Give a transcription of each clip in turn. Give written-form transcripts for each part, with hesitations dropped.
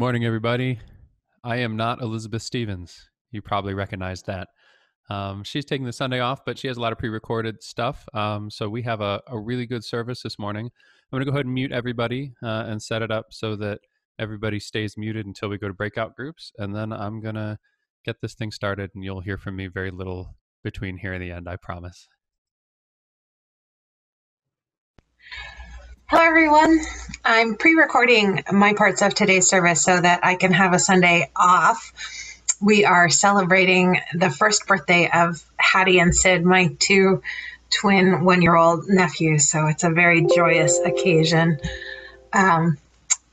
Morning, everybody. I am not Elizabeth Stevens. You probably recognize that. She's taking the Sunday off, but she has a lot of pre-recorded stuff. So we have a really good service this morning. I'm going to go ahead and mute everybody and set it up so that everybody stays muted until we go to breakout groups. And then I'm going to get this thing started, and you'll hear from me very little between here and the end, I promise. Hello, everyone. I'm pre-recording my parts of today's service so that I can have a Sunday off. We are celebrating the first birthday of Hattie and Sid, my two twin one-year-old nephews, so it's a very joyous occasion.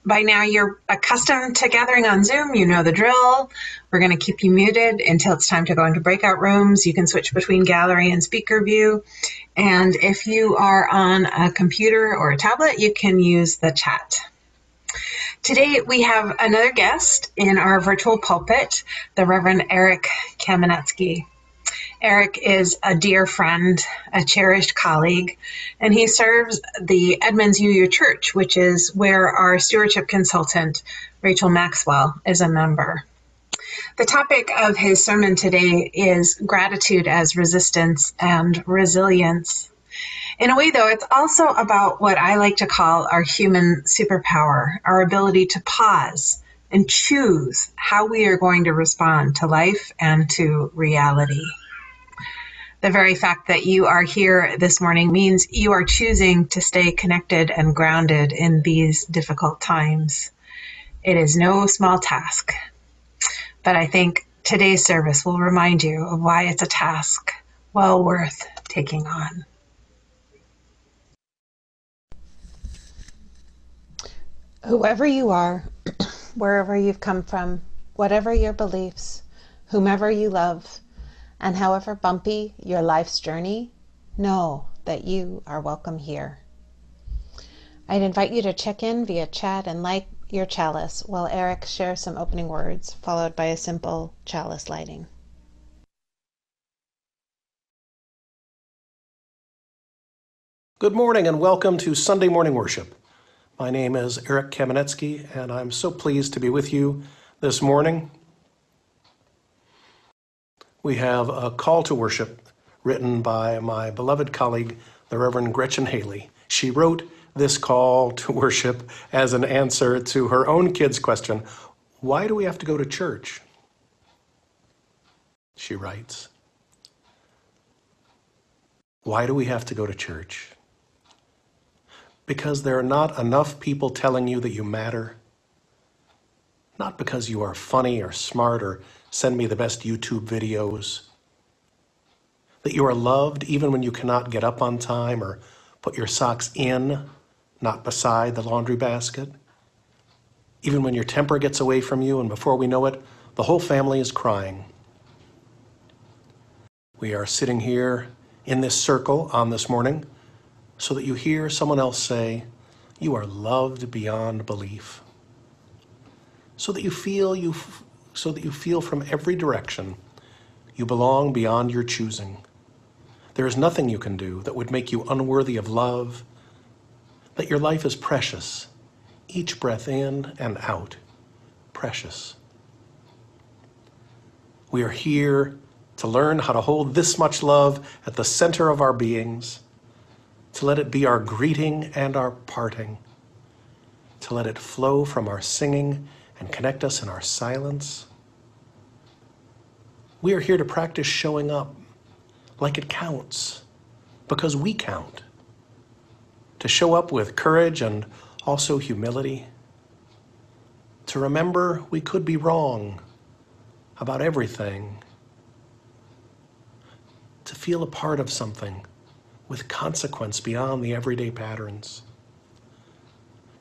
By now, you're accustomed to gathering on Zoom. You know the drill. We're going to keep you muted until it's time to go into breakout rooms. You can switch between gallery and speaker view. And if you are on a computer or a tablet, you can use the chat. Today, we have another guest in our virtual pulpit, the Reverend Eric Kaminetsky. Eric is a dear friend, a cherished colleague, and he serves the Edmonds UU Church, which is where our stewardship consultant, Rachel Maxwell, is a member. The topic of his sermon today is gratitude as resistance and resilience. In a way, though, it's also about what I like to call our human superpower, our ability to pause and choose how we are going to respond to life and to reality. The very fact that you are here this morning means you are choosing to stay connected and grounded in these difficult times. It is no small task, but I think today's service will remind you of why it's a task well worth taking on. Whoever you are, wherever you've come from, whatever your beliefs, whomever you love, and however bumpy your life's journey, know that you are welcome here. I'd invite you to check in via chat and light your chalice while Eric shares some opening words, followed by a simple chalice lighting. Good morning and welcome to Sunday morning worship. My name is Eric Kaminetsky, and I'm so pleased to be with you this morning. We have a call to worship written by my beloved colleague, the Reverend Gretchen Haley. She wrote this call to worship as an answer to her own kid's question, why do we have to go to church? She writes, why do we have to go to church? Because there are not enough people telling you that you matter. Not because you are funny or smart or send me the best YouTube videos. That you are loved even when you cannot get up on time or put your socks in, not beside the laundry basket. Even when your temper gets away from you and before we know it, the whole family is crying. We are sitting here in this circle on this morning so that you hear someone else say, you are loved beyond belief. So that you feel from every direction you belong beyond your choosing. There is nothing you can do that would make you unworthy of love, that your life is precious, each breath in and out, precious. We are here to learn how to hold this much love at the center of our beings, to let it be our greeting and our parting, to let it flow from our singing and connect us in our silence. We are here to practice showing up like it counts, because we count. To show up with courage and also humility. To remember we could be wrong about everything. To feel a part of something with consequence beyond the everyday patterns.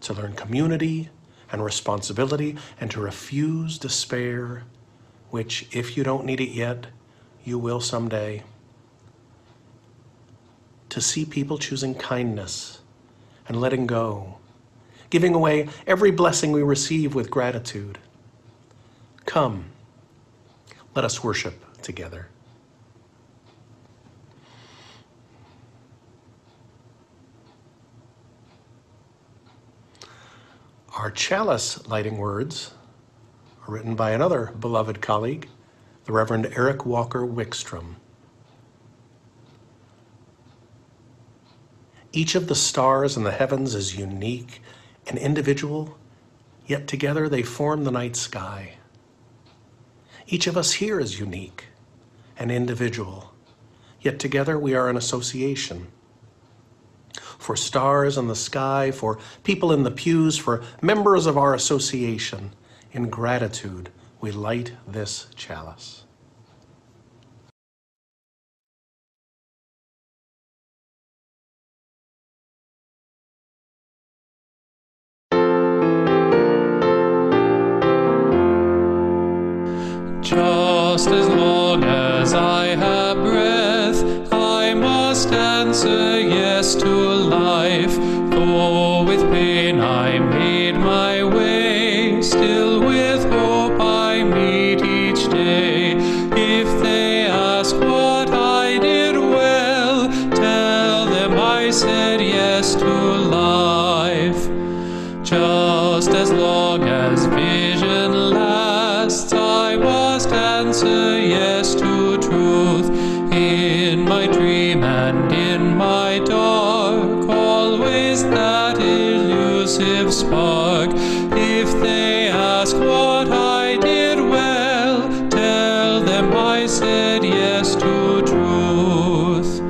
To learn community and responsibility and to refuse despair, which, if you don't need it yet, you will someday. To see people choosing kindness and letting go, giving away every blessing we receive with gratitude. Come, let us worship together. Our chalice lighting words written by another beloved colleague, the Reverend Eric Walker Wickstrom. Each of the stars in the heavens is unique and individual, yet together they form the night sky. Each of us here is unique and individual, yet together we are an association. For stars in the sky, for people in the pews, for members of our association, in gratitude we light this chalice. Just as long as I have breath, I must answer yes to life. Though with pain I made my way, still with hope I meet each day. If they ask what I did well, tell them I said yes to life. Just as long as vision lasts, I must answer yes to truth. In my dream and in my dark, always that elusive spark. If they ask what I did well, tell them I said yes to truth.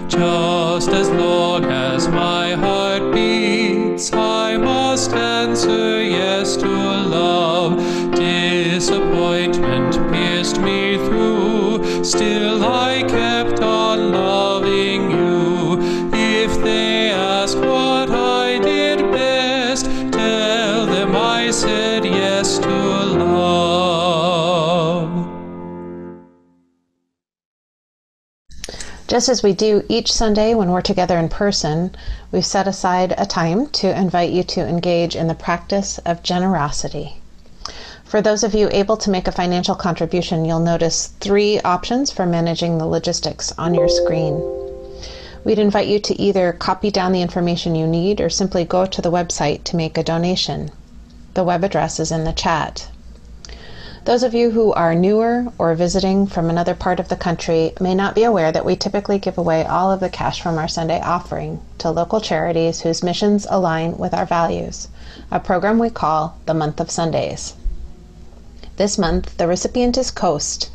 Just as long as my heart beats, I must answer yes to love. Disappointment pierced me through, still I kept on loving you. If they ask what I did best, tell them I said yes to love. Just as we do each Sunday when we're together in person, we've set aside a time to invite you to engage in the practice of generosity. For those of you able to make a financial contribution, you'll notice 3 options for managing the logistics on your screen. We'd invite you to either copy down the information you need or simply go to the website to make a donation. The web address is in the chat. Those of you who are newer or visiting from another part of the country may not be aware that we typically give away all of the cash from our Sunday offering to local charities whose missions align with our values, a program we call the Month of Sundays. This month, the recipient is COAST,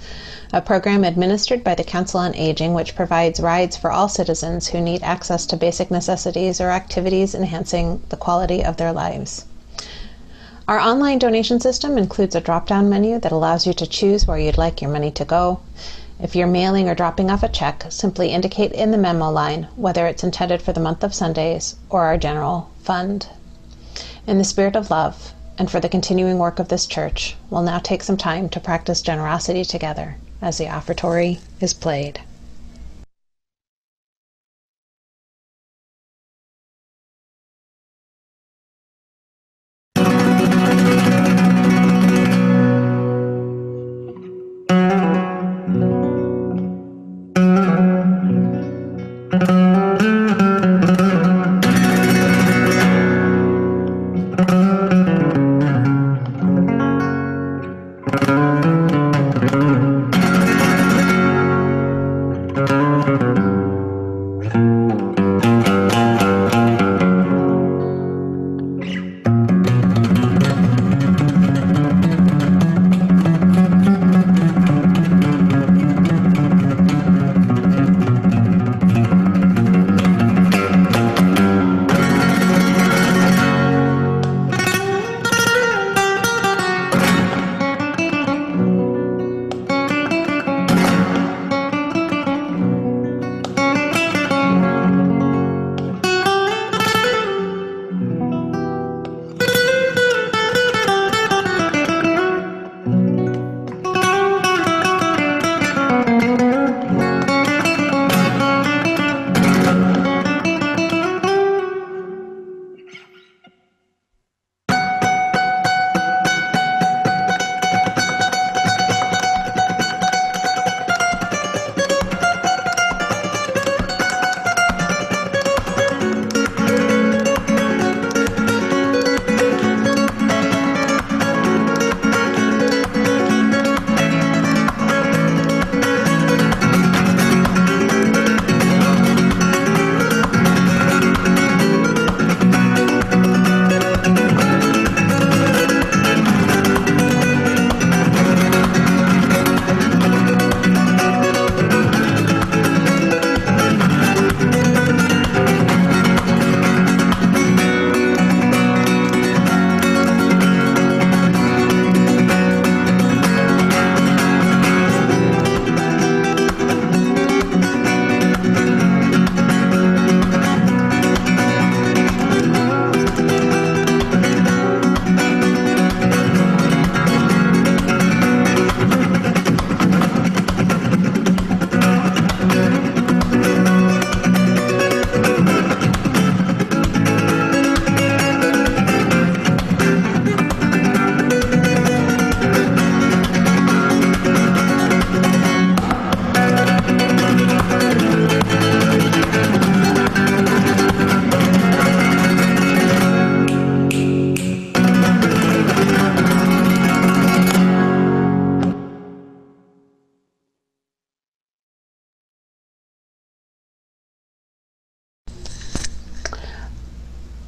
a program administered by the Council on Aging which provides rides for all citizens who need access to basic necessities or activities enhancing the quality of their lives. Our online donation system includes a drop-down menu that allows you to choose where you'd like your money to go. If you're mailing or dropping off a check, simply indicate in the memo line whether it's intended for the Month of Sundays or our general fund. In the spirit of love, and for the continuing work of this church, we'll now take some time to practice generosity together as the offertory is played.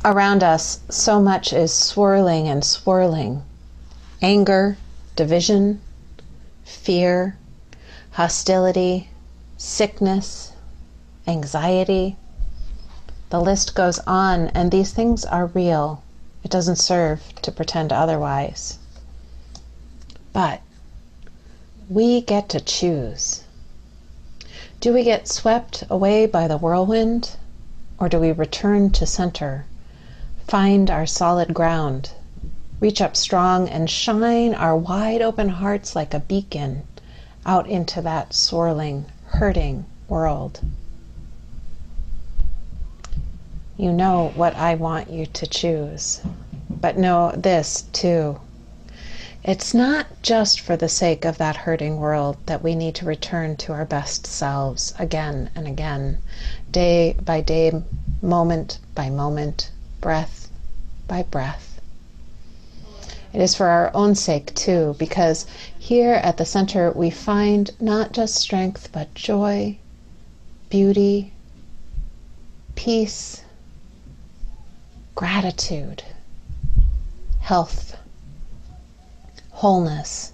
Around us, so much is swirling and swirling. Anger, division, fear, hostility, sickness, anxiety. The list goes on, and these things are real. It doesn't serve to pretend otherwise. But we get to choose. Do we get swept away by the whirlwind, or do we return to center, find our solid ground, reach up strong and shine our wide open hearts like a beacon out into that swirling, hurting world? You know what I want you to choose, but know this too. It's not just for the sake of that hurting world that we need to return to our best selves again and again, day by day, moment by moment, breath by breath. It is for our own sake too, because here at the center we find not just strength, but joy, beauty, peace, gratitude, health, wholeness,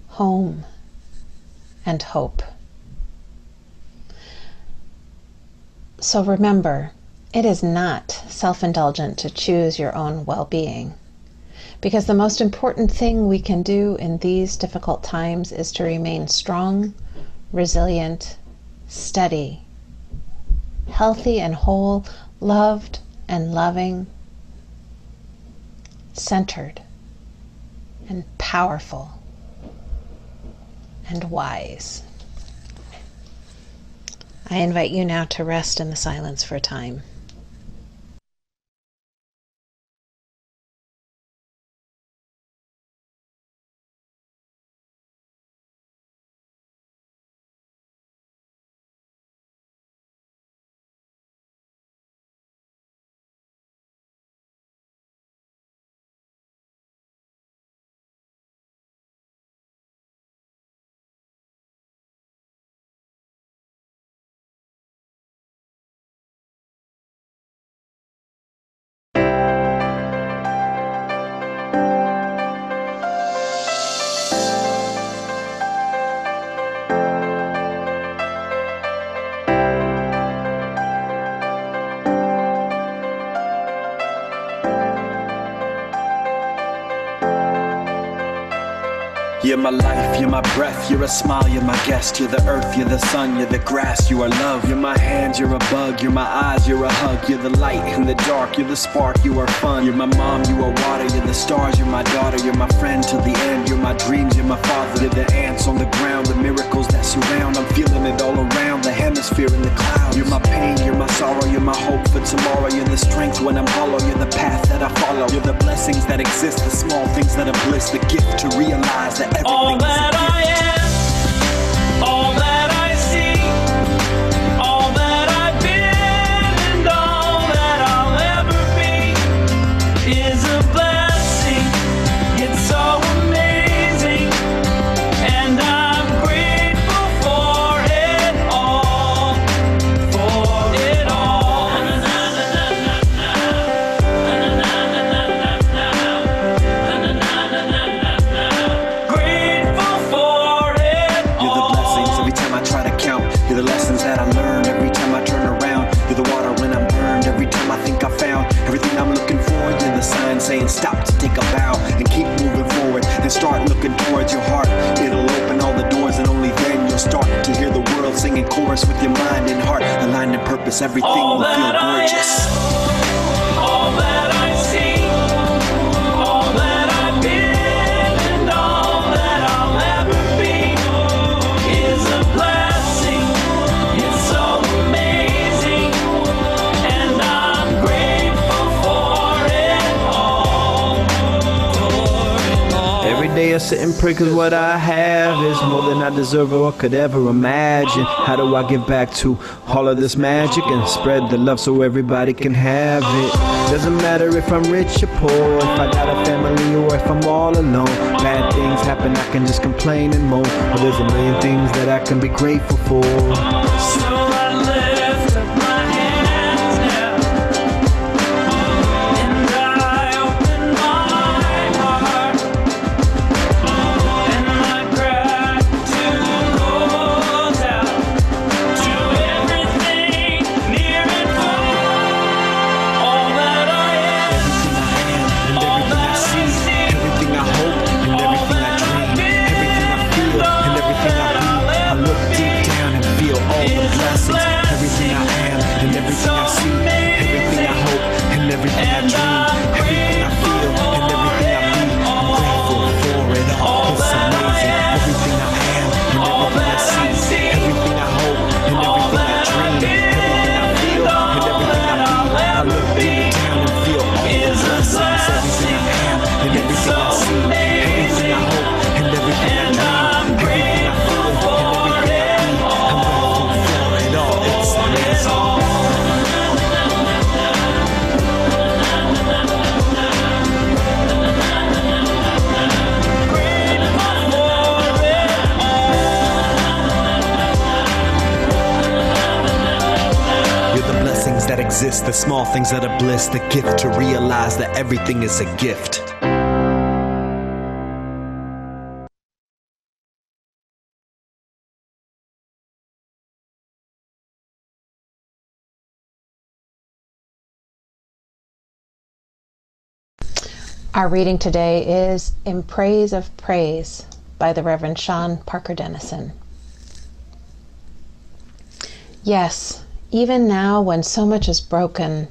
home, and hope. So remember, it is not self-indulgent to choose your own well-being, because the most important thing we can do in these difficult times is to remain strong, resilient, steady, healthy and whole, loved and loving, centered and powerful and wise. I invite you now to rest in the silence for a time. You're my life, you're my breath, you're a smile, you're my guest. You're the earth, you're the sun, you're the grass, you are love. You're my hands, you're a bug, you're my eyes, you're a hug. You're the light in the dark, you're the spark, you are fun. You're my mom, you are water, you're the stars, you're my daughter. You're my friend till the end, you're my dreams, you're my father. You're the ants on the ground, the miracles that surround. I'm feeling it all around, the hemisphere in the clouds. You're my pain, you're my sorrow, you're my hope for tomorrow. You're the strength when I'm hollow, you're the path that I follow. You're the blessings that exist, the small things that are bliss. The gift to realize that everything all is that I am, all that I see, all that I've been, and all that I'll ever be is a blessing. It's so amazing, and I'm grateful for it all, for it all. Grateful for it You're the blessings every time I try to count. You're the lessons that I learn every time I turn around. You're the water when I'm burned every time I think I found everything I'm looking for. You're the sign saying stop to take a bow and keep moving forward and start looking towards your heart. It'll open all the doors and only then you'll start to hear the world singing chorus with your mind and heart. Aligned in purpose, everything all will feel that I gorgeous. am, all that I see, all that I've been, and all that I'll ever be is a blessing. It's so amazing, and I'm grateful for it all, Every day I sit and pray cause what I have is more than I deserve or could ever imagine. How do I give back to all of this magic and spread the love so everybody can have it? Doesn't matter if I'm rich or poor, if I got a family or if I'm all alone. Bad things happen, I can just complain and moan, but there's a million things that I can be grateful for. So I lift up my hands now that exist, the small things that are bliss, the gift to realize that everything is a gift. Our reading today is In Praise of Praise by the Reverend Sean Parker Dennison. Yes, even now when so much is broken,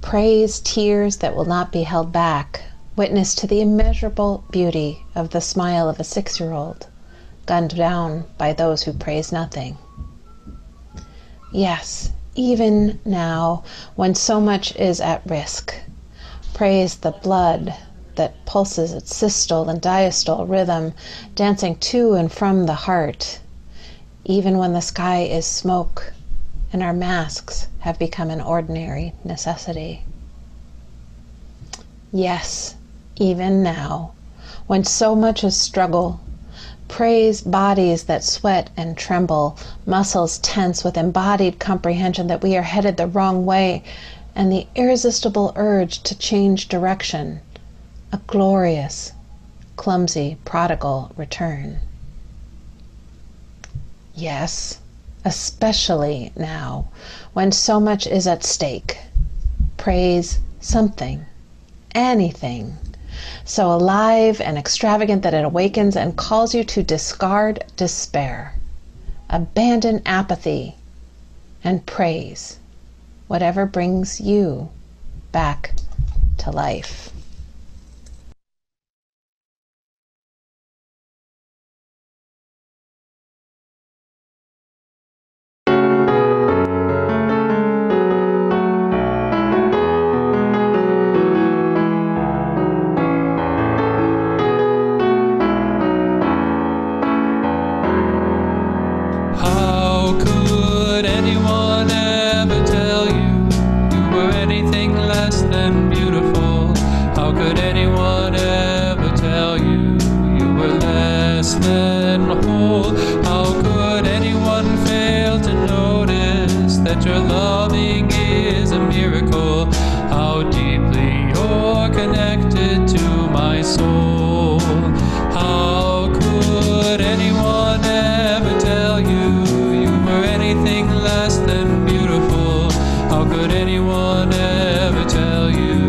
praise tears that will not be held back, witness to the immeasurable beauty of the smile of a 6-year-old, gunned down by those who praise nothing. Yes, even now when so much is at risk, praise the blood that pulses its systole and diastole rhythm, dancing to and from the heart, even when the sky is smoke and our masks have become an ordinary necessity. Yes, even now, when so much is struggle, praise bodies that sweat and tremble, muscles tense with embodied comprehension that we are headed the wrong way, and the irresistible urge to change direction, a glorious, clumsy, prodigal return. Yes, especially now, when so much is at stake, praise something, anything, so alive and extravagant that it awakens and calls you to discard despair, abandon apathy, and praise whatever brings you back to life. How could anyone ever tell you were anything less than beautiful? How could anyone ever tell you were less than whole? How could anyone fail to notice that your loving is a miracle? How deeply you're connected to my soul. How could anyone ever tell you were anything less than beautiful? How could anyone ever tell you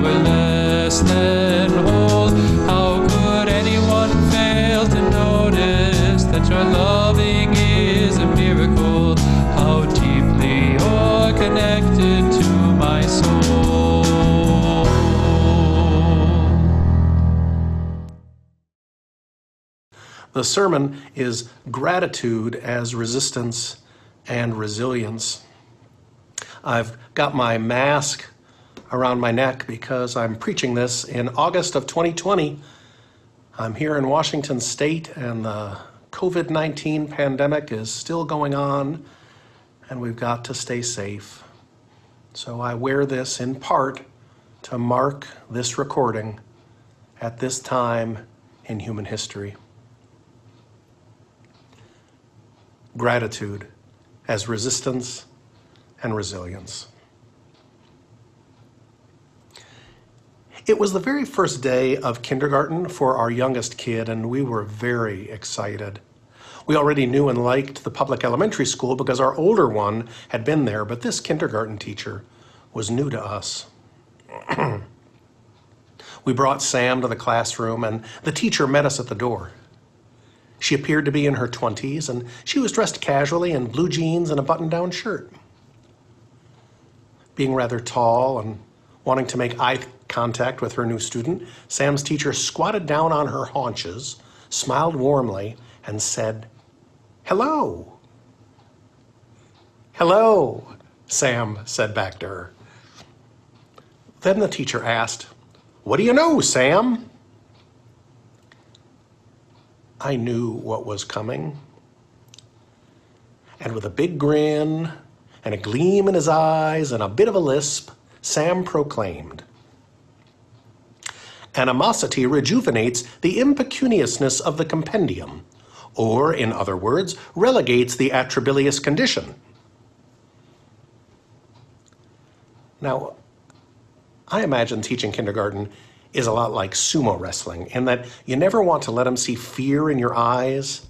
were less than whole? How could anyone fail to notice that your loving is a miracle? How deeply you're connected to my soul. The sermon is Gratitude as Resistance and Resilience. I've got my mask around my neck because I'm preaching this in August of 2020. I'm here in Washington State and the COVID-19 pandemic is still going on and we've got to stay safe. So I wear this in part to mark this recording at this time in human history. Gratitude as resistance and resilience. It was the very first day of kindergarten for our youngest kid, and we were very excited. We already knew and liked the public elementary school because our older one had been there, but this kindergarten teacher was new to us. We brought Sam to the classroom, and the teacher met us at the door. She appeared to be in her 20s, and she was dressed casually in blue jeans and a button-down shirt. Being rather tall and wanting to make eye contact with her new student, Sam's teacher squatted down on her haunches, smiled warmly, and said, "Hello." "Hello," Sam said back to her. Then the teacher asked, "What do you know, Sam?" I knew what was coming. And with a big grin and a gleam in his eyes and a bit of a lisp, Sam proclaimed, "Animosity rejuvenates the impecuniousness of the compendium, or, in other words, relegates the atrabilious condition." Now, I imagine teaching kindergarten is a lot like sumo wrestling in that you never want to let them see fear in your eyes.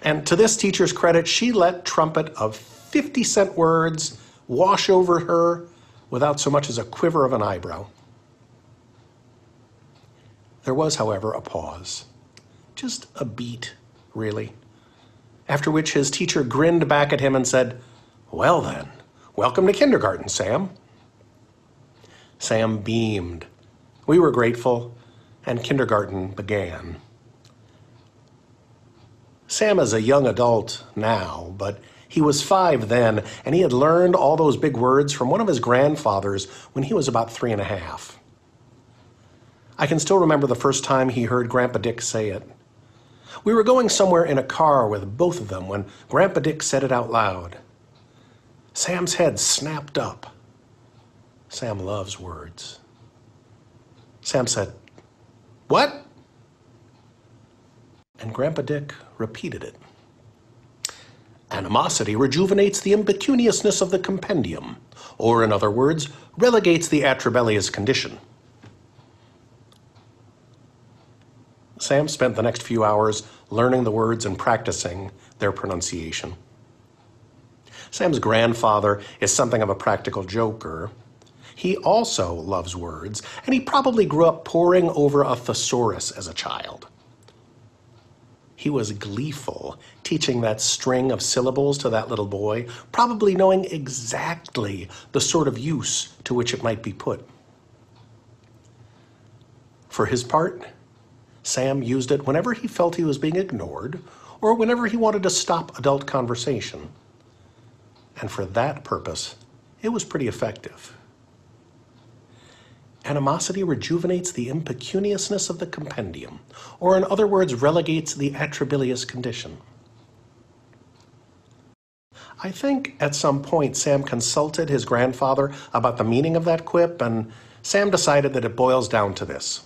And to this teacher's credit, she let trumpet of 50-cent words wash over her without so much as a quiver of an eyebrow. There was, however, a pause. Just a beat, really. After which his teacher grinned back at him and said, "Well then, welcome to kindergarten, Sam." Sam beamed. We were grateful, and kindergarten began. Sam is a young adult now, but he was 5 then, and he had learned all those big words from one of his grandfathers when he was about 3 and a half. I can still remember the first time he heard Grandpa Dick say it. We were going somewhere in a car with both of them when Grandpa Dick said it out loud. Sam's head snapped up. Sam loves words. Sam said, "What?" And Grandpa Dick repeated it. "Animosity rejuvenates the impecuniousness of the compendium, or in other words, relegates the atrabilious condition." Sam spent the next few hours learning the words and practicing their pronunciation. Sam's grandfather is something of a practical joker. He also loves words, and he probably grew up poring over a thesaurus as a child. He was gleeful teaching that string of syllables to that little boy, probably knowing exactly the sort of use to which it might be put. For his part, Sam used it whenever he felt he was being ignored or whenever he wanted to stop adult conversation. And for that purpose, it was pretty effective. Animosity rejuvenates the impecuniousness of the compendium, or in other words, relegates the atrabilious condition. I think at some point Sam consulted his grandfather about the meaning of that quip, and Sam decided that it boils down to this.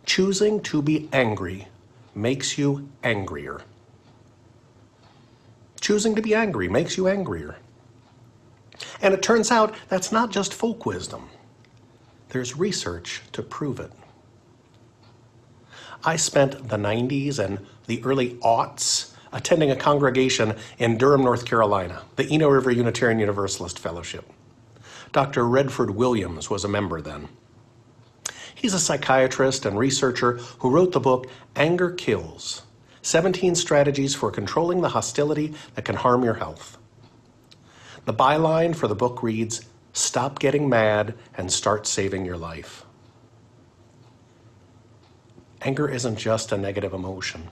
Choosing to be angry makes you angrier. Choosing to be angry makes you angrier. And it turns out that's not just folk wisdom. There's research to prove it. I spent the 90s and the early aughts attending a congregation in Durham, North Carolina, the Eno River Unitarian Universalist Fellowship. Dr. Redford Williams was a member then. He's a psychiatrist and researcher who wrote the book Anger Kills, 17 Strategies for Controlling the Hostility That Can Harm Your Health. The byline for the book reads, "Stop getting mad and start saving your life." Anger isn't just a negative emotion.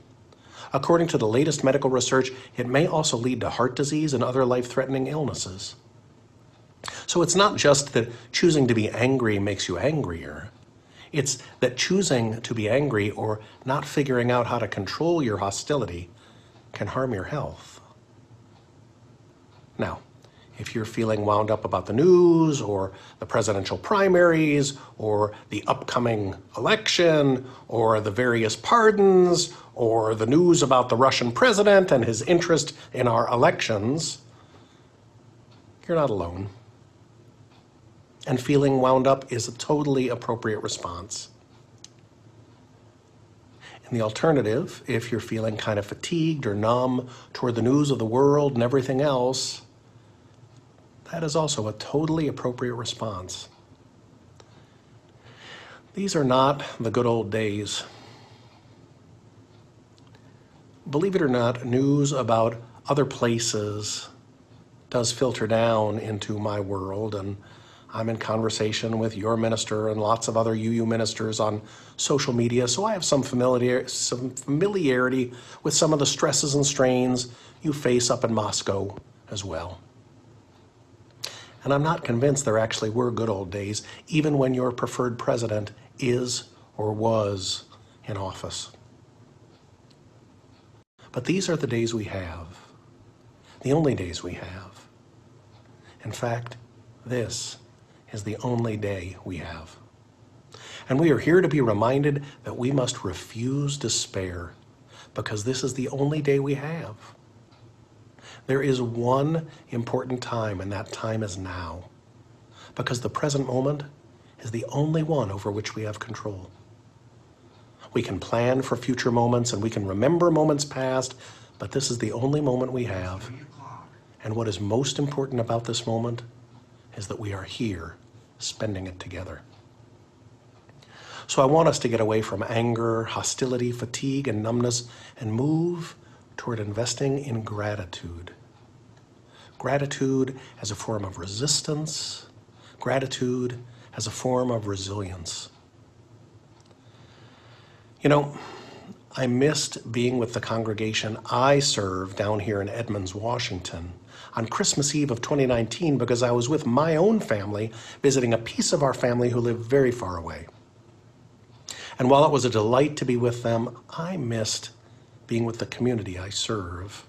According to the latest medical research, it may also lead to heart disease and other life-threatening illnesses. So it's not just that choosing to be angry makes you angrier. It's that choosing to be angry or not figuring out how to control your hostility can harm your health. Now, if you're feeling wound up about the news or the presidential primaries or the upcoming election or the various pardons or the news about the Russian president and his interest in our elections, you're not alone. And feeling wound up is a totally appropriate response. And the alternative, if you're feeling kind of fatigued or numb toward the news of the world and everything else, that is also a totally appropriate response. These are not the good old days. Believe it or not, news about other places does filter down into my world, and I'm in conversation with your minister and lots of other UU ministers on social media, so I have some familiarity with some of the stresses and strains you face up in Moscow as well. And I'm not convinced there actually were good old days, even when your preferred president is or was in office. But these are the days we have, the only days we have. In fact, this is the only day we have. And we are here to be reminded that we must refuse despair, because this is the only day we have. There is one important time, and that time is now. because the present moment is the only one over which we have control. We can plan for future moments and we can remember moments past, but this is the only moment we have. And what is most important about this moment is that we are here, spending it together. So I want us to get away from anger, hostility, fatigue, and numbness and move toward investing in gratitude. Gratitude as a form of resistance, gratitude as a form of resilience. You know, I missed being with the congregation I serve down here in Edmonds, Washington, on Christmas Eve of 2019 because I was with my own family visiting a piece of our family who lived very far away. And while it was a delight to be with them, I missed being with the community I serve.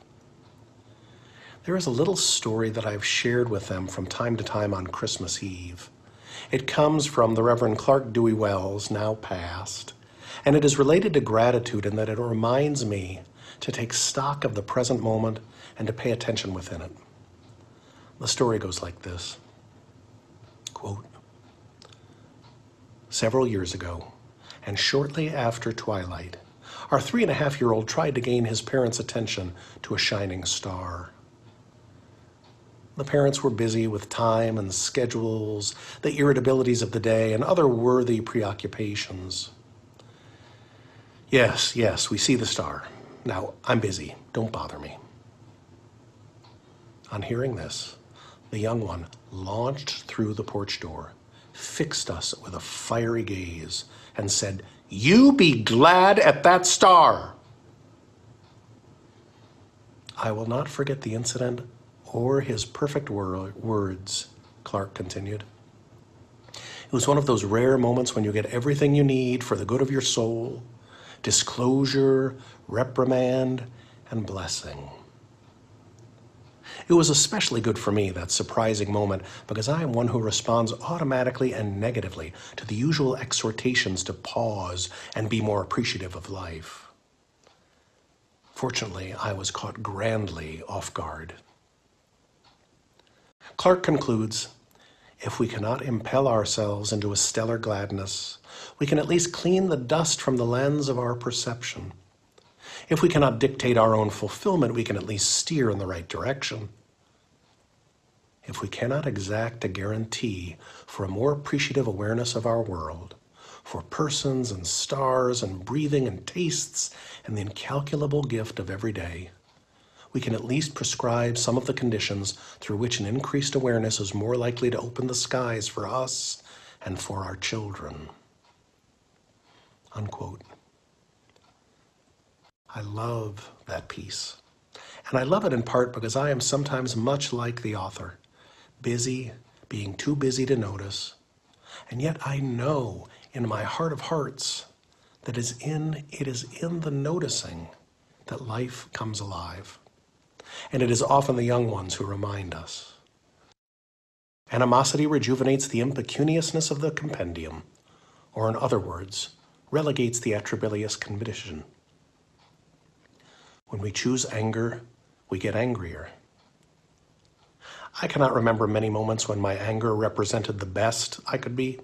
There is a little story that I've shared with them from time to time on Christmas Eve. It comes from the Reverend Clark Dewey Wells, now passed, and it is related to gratitude in that it reminds me to take stock of the present moment and to pay attention within it. The story goes like this, quote, "Several years ago, and shortly after twilight, our 3.5-year-old tried to gain his parents' attention to a shining star. The parents were busy with time and schedules, the irritabilities of the day, and other worthy preoccupations. Yes, we see the star. Now, I'm busy. Don't bother me." On hearing this, the young one launched through the porch door, fixed us with a fiery gaze, and said, "You be glad at that star." I will not forget the incident or his perfect words, Clark continued. It was one of those rare moments when you get everything you need for the good of your soul, disclosure, reprimand, and blessing. It was especially good for me, that surprising moment, because I am one who responds automatically and negatively to the usual exhortations to pause and be more appreciative of life. Fortunately, I was caught grandly off guard. Clark concludes, if we cannot impel ourselves into a stellar gladness, we can at least clean the dust from the lens of our perception. If we cannot dictate our own fulfillment, we can at least steer in the right direction. If we cannot exact a guarantee for a more appreciative awareness of our world, for persons and stars and breathing and tastes and the incalculable gift of every day, we can at least prescribe some of the conditions through which an increased awareness is more likely to open the skies for us and for our children. Unquote. I love that piece. And I love it in part because I am sometimes much like the author, busy, being too busy to notice. And yet I know in my heart of hearts that it is in the noticing that life comes alive. And it is often the young ones who remind us. Animosity rejuvenates the impecuniousness of the compendium, or in other words, relegates the atrabilious condition. When we choose anger, we get angrier. I cannot remember many moments when my anger represented the best I could be.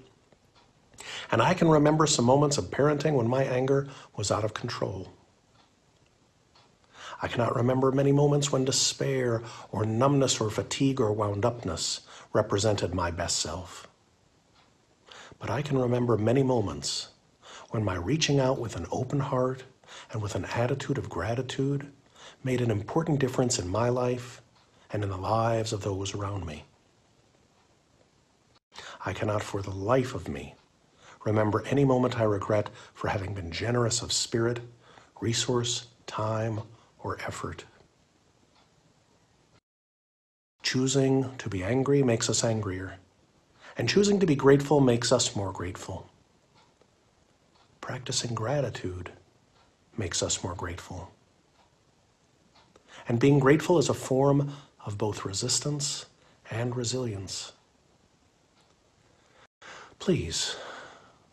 And I can remember some moments of parenting when my anger was out of control. I cannot remember many moments when despair or numbness or fatigue or wound-upness represented my best self. But I can remember many moments when my reaching out with an open heart and with an attitude of gratitude made an important difference in my life and in the lives of those around me. I cannot for the life of me remember any moment I regret for having been generous of spirit, resource, time, or effort. Choosing to be angry makes us angrier, and choosing to be grateful makes us more grateful. Practicing gratitude makes us more grateful. And being grateful is a form of both resistance and resilience. Please,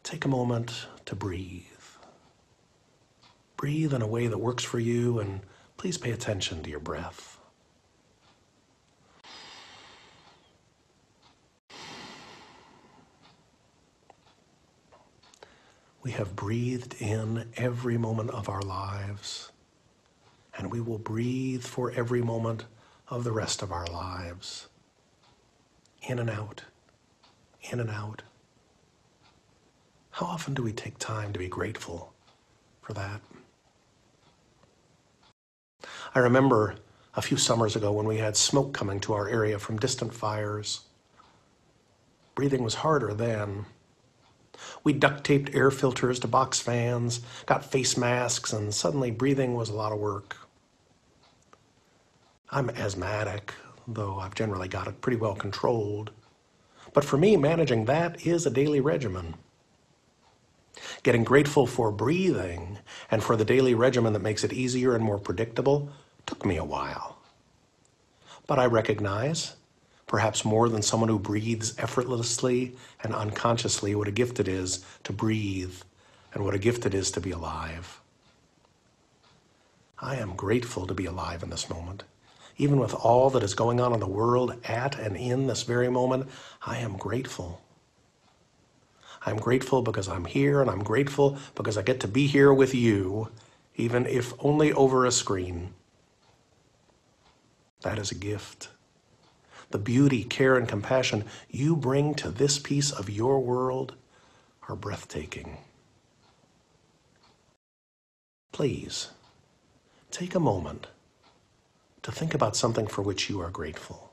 take a moment to breathe. Breathe in a way that works for you, and please pay attention to your breath. We have breathed in every moment of our lives, and we will breathe for every moment of the rest of our lives. In and out, in and out. How often do we take time to be grateful for that? I remember a few summers ago when we had smoke coming to our area from distant fires. Breathing was harder then. We duct taped air filters to box fans, got face masks, and suddenly breathing was a lot of work. I'm asthmatic, though I've generally got it pretty well controlled. But for me, managing that is a daily regimen. Getting grateful for breathing and for the daily regimen that makes it easier and more predictable took me a while. But I recognize, perhaps more than someone who breathes effortlessly and unconsciously, what a gift it is to breathe and what a gift it is to be alive. I am grateful to be alive in this moment. Even with all that is going on in the world at and in this very moment, I am grateful. I'm grateful because I'm here, and I'm grateful because I get to be here with you, even if only over a screen. That is a gift. The beauty, care, and compassion you bring to this piece of your world are breathtaking. Please, take a moment to think about something for which you are grateful.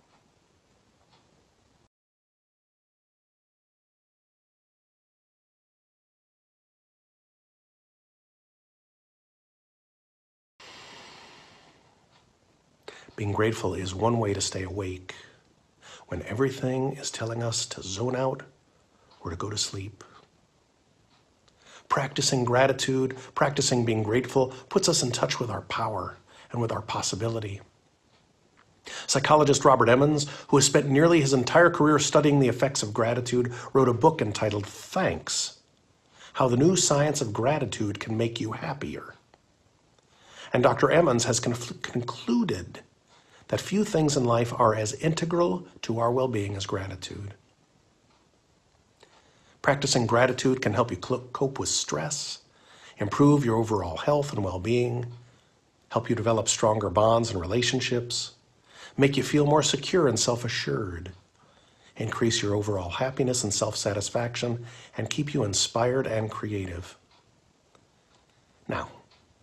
Being grateful is one way to stay awake when everything is telling us to zone out or to go to sleep. Practicing gratitude, practicing being grateful, puts us in touch with our power and with our possibility. Psychologist Robert Edmonds, who has spent nearly his entire career studying the effects of gratitude, wrote a book entitled Thanks: How the New Science of Gratitude Can Make You Happier. And Dr. Edmonds has concluded that few things in life are as integral to our well-being as gratitude. Practicing gratitude can help you cope with stress, improve your overall health and well-being, help you develop stronger bonds and relationships, make you feel more secure and self-assured, increase your overall happiness and self-satisfaction, and keep you inspired and creative. Now,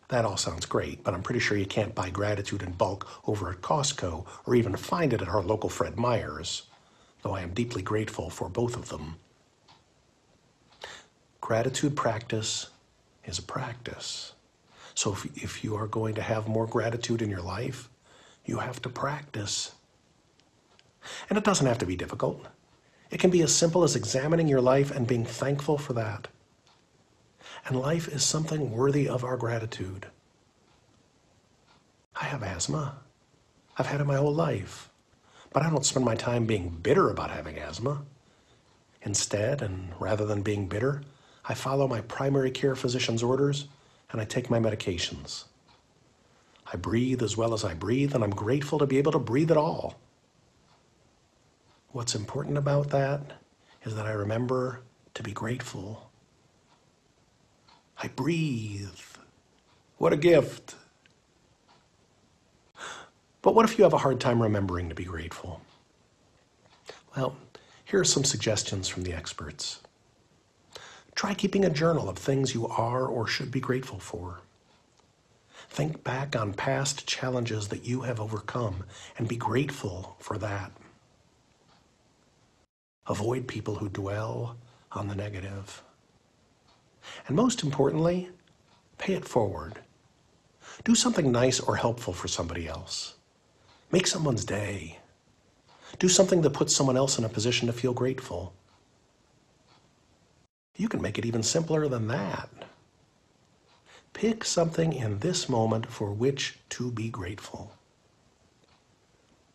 that all sounds great, but I'm pretty sure you can't buy gratitude in bulk over at Costco or even find it at our local Fred Meyer's, though I am deeply grateful for both of them. Gratitude practice is a practice. So if you are going to have more gratitude in your life, you have to practice. And it doesn't have to be difficult. It can be as simple as examining your life and being thankful for that. And life is something worthy of our gratitude. I have asthma. I've had it my whole life. But I don't spend my time being bitter about having asthma. Instead, and rather than being bitter, I follow my primary care physician's orders and I take my medications. I breathe as well as I breathe, and I'm grateful to be able to breathe at all. What's important about that is that I remember to be grateful. I breathe. What a gift. But what if you have a hard time remembering to be grateful? Well, here are some suggestions from the experts. Try keeping a journal of things you are or should be grateful for. Think back on past challenges that you have overcome and be grateful for that. Avoid people who dwell on the negative. And most importantly, pay it forward. Do something nice or helpful for somebody else. Make someone's day. Do something that puts someone else in a position to feel grateful. You can make it even simpler than that. Pick something in this moment for which to be grateful.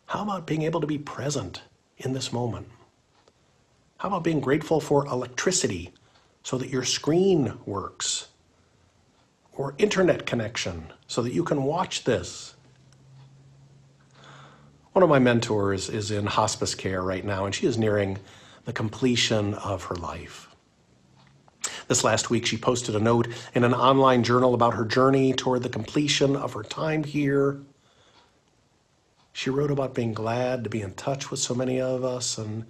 How about being able to be present in this moment? How about being grateful for electricity so that your screen works? Or internet connection so that you can watch this? One of my mentors is in hospice care right now, and she is nearing the completion of her life. This last week, she posted a note in an online journal about her journey toward the completion of her time here. She wrote about being glad to be in touch with so many of us, and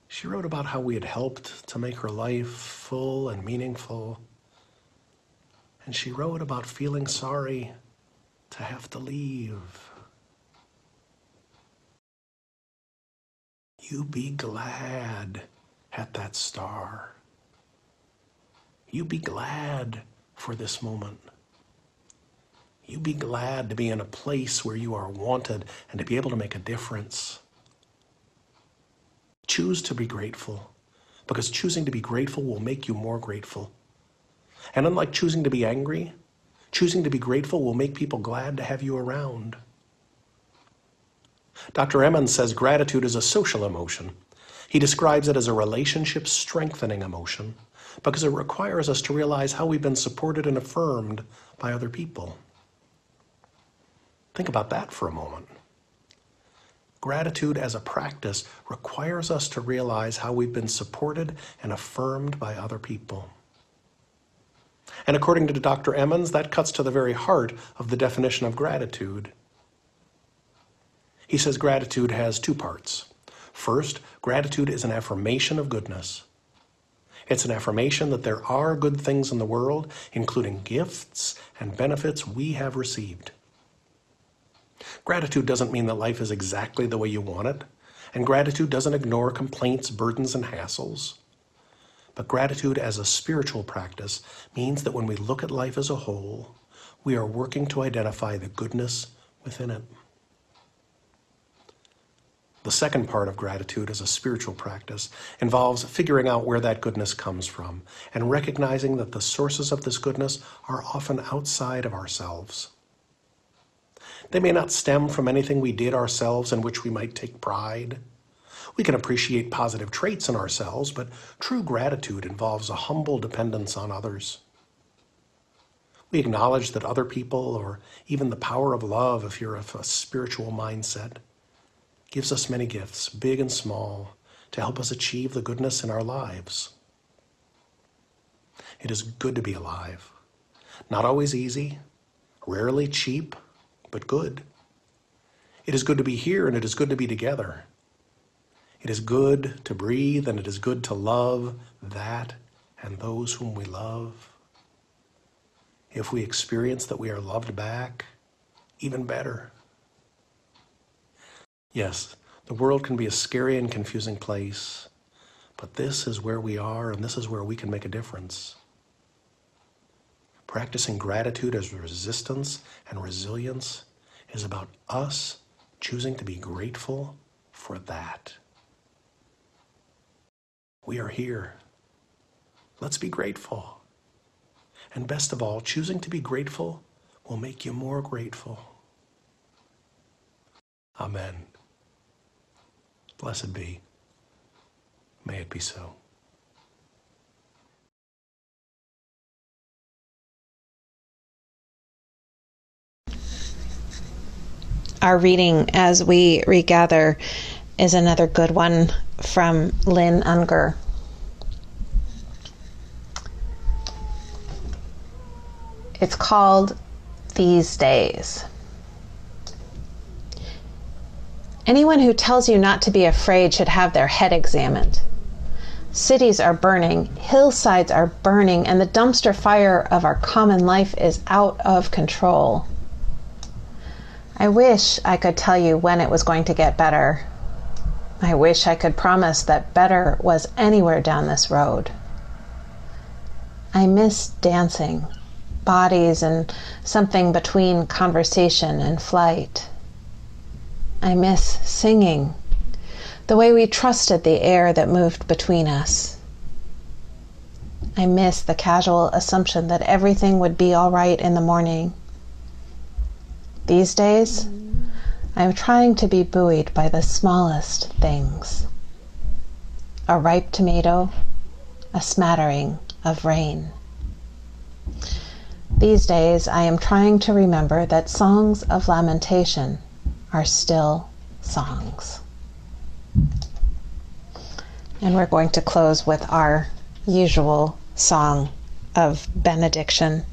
she wrote about how we had helped to make her life full and meaningful. And she wrote about feeling sorry to have to leave. You be glad at that star. You be glad for this moment. You be glad to be in a place where you are wanted and to be able to make a difference. Choose to be grateful, because choosing to be grateful will make you more grateful. And unlike choosing to be angry, choosing to be grateful will make people glad to have you around. Dr. Edmonds says gratitude is a social emotion. He describes it as a relationship-strengthening emotion because it requires us to realize how we've been supported and affirmed by other people. Think about that for a moment. Gratitude as a practice requires us to realize how we've been supported and affirmed by other people. And according to Dr. Edmonds, that cuts to the very heart of the definition of gratitude. He says gratitude has two parts. First, gratitude is an affirmation of goodness. It's an affirmation that there are good things in the world, including gifts and benefits we have received. Gratitude doesn't mean that life is exactly the way you want it, and gratitude doesn't ignore complaints, burdens, and hassles. But gratitude as a spiritual practice means that when we look at life as a whole, we are working to identify the goodness within it. The second part of gratitude as a spiritual practice involves figuring out where that goodness comes from and recognizing that the sources of this goodness are often outside of ourselves. They may not stem from anything we did ourselves in which we might take pride. We can appreciate positive traits in ourselves, but true gratitude involves a humble dependence on others. We acknowledge that other people, or even the power of love if you're of a spiritual mindset, gives us many gifts, big and small, to help us achieve the goodness in our lives. It is good to be alive. Not always easy, rarely cheap, but good. It is good to be here, and it is good to be together. It is good to breathe, and it is good to love that and those whom we love. If we experience that we are loved back, even better. Yes, the world can be a scary and confusing place, but this is where we are, and this is where we can make a difference. Practicing gratitude as resistance and resilience is about us choosing to be grateful for that. We are here. Let's be grateful. And best of all, choosing to be grateful will make you more grateful. Amen. Blessed be. May it be so. Our reading as we regather is another good one from Lynn Unger. It's called These Days. Anyone who tells you not to be afraid should have their head examined. Cities are burning, hillsides are burning, and the dumpster fire of our common life is out of control. I wish I could tell you when it was going to get better. I wish I could promise that better was anywhere down this road. I miss dancing, bodies, and something between conversation and flight. I miss singing, the way we trusted the air that moved between us. I miss the casual assumption that everything would be all right in the morning. These days, I'm trying to be buoyed by the smallest things. A ripe tomato, a smattering of rain. These days, I am trying to remember that songs of lamentation are still songs. And we're going to close with our usual song of benediction.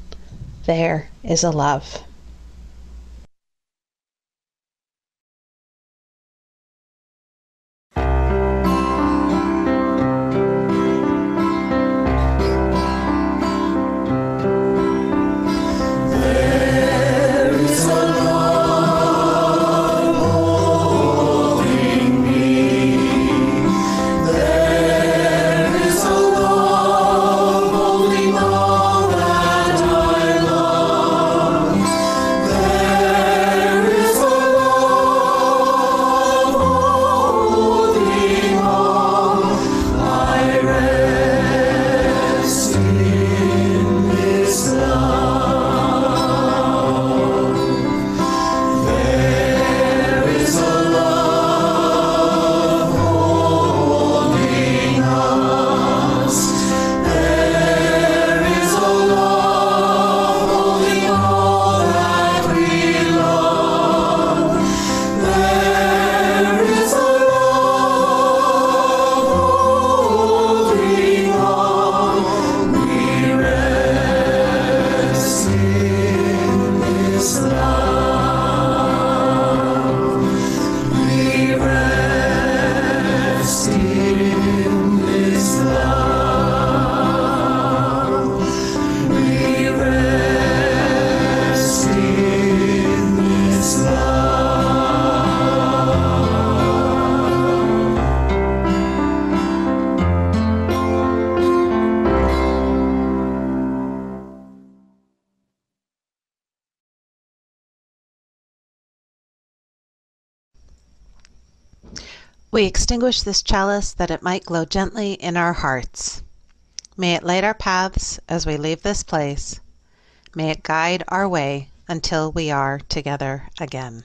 There is a love. We extinguish this chalice that it might glow gently in our hearts. May it light our paths as we leave this place. May it guide our way until we are together again.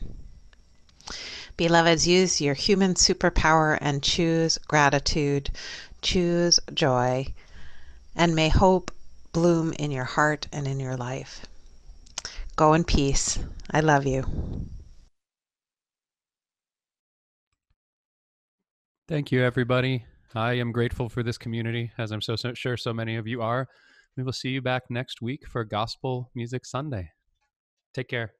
Beloveds, use your human superpower and choose gratitude, choose joy, and may hope bloom in your heart and in your life. Go in peace. I love you. Thank you, everybody. I am grateful for this community, as I'm so sure so many of you are. We will see you back next week for Gospel Music Sunday. Take care.